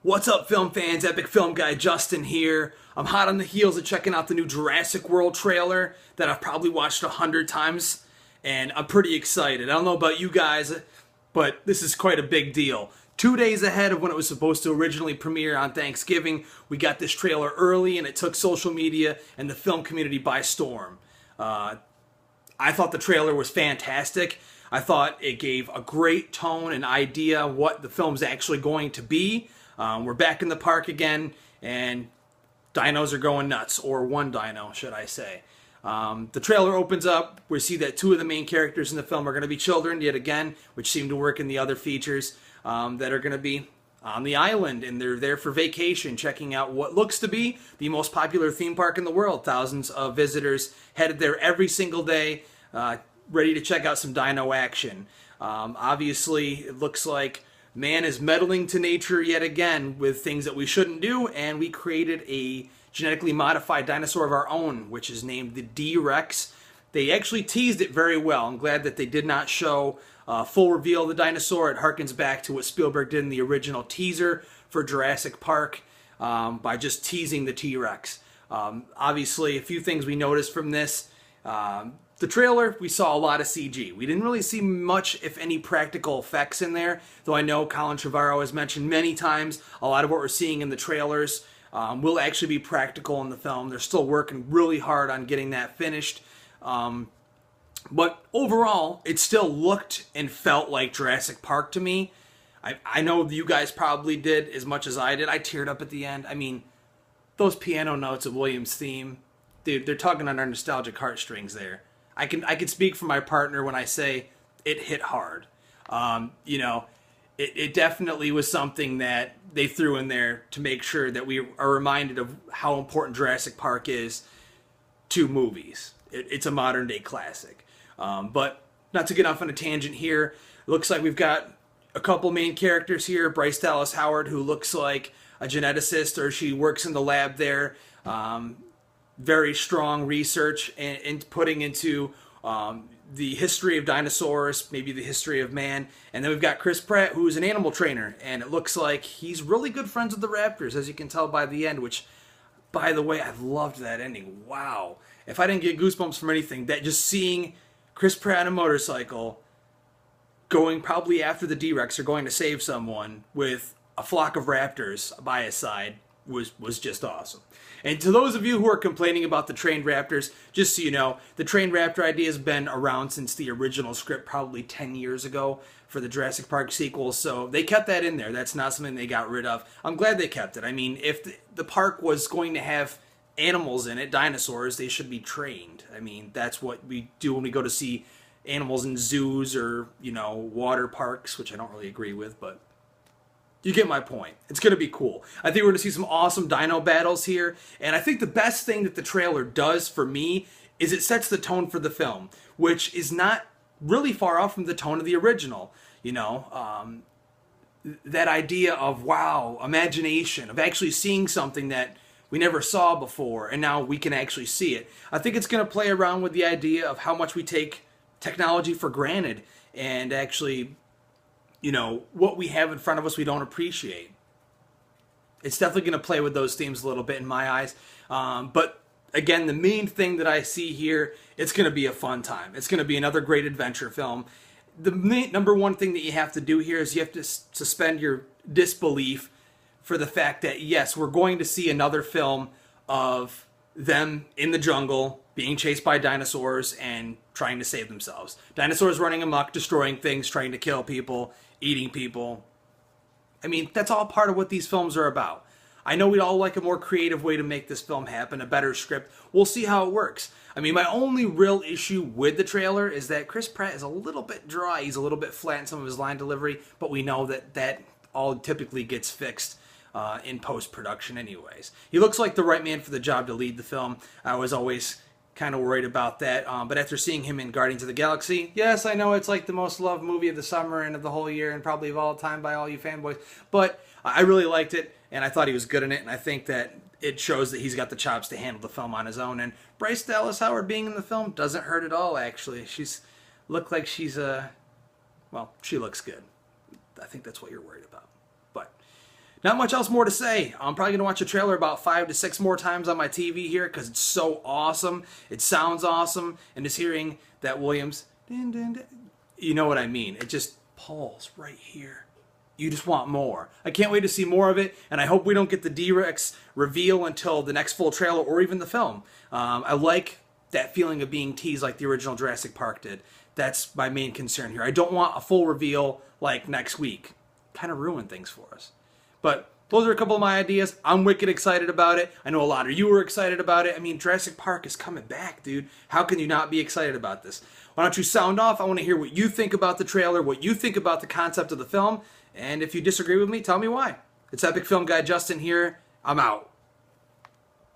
What's up, film fans? Epic Film Guy Justin here. I'm hot on the heels of checking out the new Jurassic World trailer that I've probably watched 100 times, and I'm pretty excited. I don't know about you guys, but this is quite a big deal. 2 days ahead of when it was supposed to originally premiere on Thanksgiving, we got this trailer early, and it took social media and the film community by storm. I thought the trailer was fantastic. I thought it gave a great tone and idea what the film's actually going to be. We're back in the park again, and dinos are going nuts, or one dino, should I say. The trailer opens up. We see that two of the main characters in the film are going to be children, yet again, which seem to work in the other features, that are going to be on the island, and they're there for vacation, checking out what looks to be the most popular theme park in the world. Thousands of visitors headed there every single day, ready to check out some dino action. Obviously, it looks like man is meddling to nature yet again with things that we shouldn't do, and we created a genetically modified dinosaur of our own, which is named the D-Rex. They actually teased it very well. I'm glad that they did not show full reveal of the dinosaur. It harkens back to what Spielberg did in the original teaser for Jurassic Park by just teasing the T-Rex. Obviously, a few things we noticed from this. The trailer, we saw a lot of CG. We didn't really see much, if any, practical effects in there, though I know Colin Trevorrow has mentioned many times a lot of what we're seeing in the trailers will actually be practical in the film. They're still working really hard on getting that finished. But overall, it still looked and felt like Jurassic Park to me. I know you guys probably did as much as I did. I teared up at the end. I mean, those piano notes of Williams' theme, dude, they're tugging on our nostalgic heartstrings there. I can speak for my partner when I say it hit hard. It definitely was something that they threw in there to make sure that we are reminded of how important Jurassic Park is to movies. It's a modern day classic. But not to get off on a tangent here, it looks like we've got a couple main characters here. Bryce Dallas Howard, who looks like a geneticist, or she works in the lab there. Very strong research and putting into the history of dinosaurs, maybe the history of man. And then we've got Chris Pratt, who's an animal trainer, and it looks like he's really good friends with the raptors, as you can tell by the end, which, by the way, I've loved that ending. Wow. If I didn't get goosebumps from anything, that just seeing Chris Pratt on a motorcycle going probably after the D-Rex or going to save someone with a flock of raptors by his side was just awesome. And to those of you who are complaining about the trained raptors, just so you know, the trained raptor idea has been around since the original script, probably 10 years ago for the Jurassic Park sequel, so they kept that in there. That's not something they got rid of. I'm glad they kept it. I mean, if the park was going to have animals in it, dinosaurs, they should be trained. I mean, that's what we do when we go to see animals in zoos or, water parks, which I don't really agree with, but you get my point. It's going to be cool. I think we're going to see some awesome dino battles here. And I think the best thing that the trailer does for me is it sets the tone for the film, which is not really far off from the tone of the original. That idea of, wow, imagination, of actually seeing something that we never saw before, and now we can actually see it. I think it's going to play around with the idea of how much we take technology for granted and actually what we have in front of us we don't appreciate. It's definitely going to play with those themes a little bit in my eyes. But again, the main thing that I see here, it's going to be a fun time. It's going to be another great adventure film. The number one thing that you have to do here is you have to suspend your disbelief for the fact that, yes, we're going to see another film of them in the jungle being chased by dinosaurs and trying to save themselves. Dinosaurs running amok, destroying things, trying to kill people, eating people. I mean, that's all part of what these films are about. I know we'd all like a more creative way to make this film happen, a better script. We'll see how it works. I mean, my only real issue with the trailer is that Chris Pratt is a little bit dry. He's a little bit flat in some of his line delivery, but we know that all typically gets fixed in post-production anyways. He looks like the right man for the job to lead the film. I was always kind of worried about that, but after seeing him in Guardians of the Galaxy, yes, I know it's like the most loved movie of the summer and of the whole year and probably of all time by all you fanboys, but I really liked it, and I thought he was good in it, and I think that it shows that he's got the chops to handle the film on his own, and Bryce Dallas Howard being in the film doesn't hurt at all, actually. She looks she looks good. I think that's what you're worried about. But Not much else more to say. I'm probably going to watch the trailer about 5 to 6 more times on my TV here because it's so awesome. It sounds awesome. And just hearing that Williams, you know what I mean. It just pulls right here. You just want more. I can't wait to see more of it, and I hope we don't get the D-Rex reveal until the next full trailer or even the film. I like that feeling of being teased like the original Jurassic Park did. That's my main concern here. I don't want a full reveal like next week. Kind of ruin things for us. But those are a couple of my ideas. I'm wicked excited about it. I know a lot of you are excited about it. I mean, Jurassic Park is coming back, dude. How can you not be excited about this? Why don't you sound off? I want to hear what you think about the trailer, what you think about the concept of the film, and if you disagree with me, tell me why. It's Epic Film Guy Justin here. I'm out.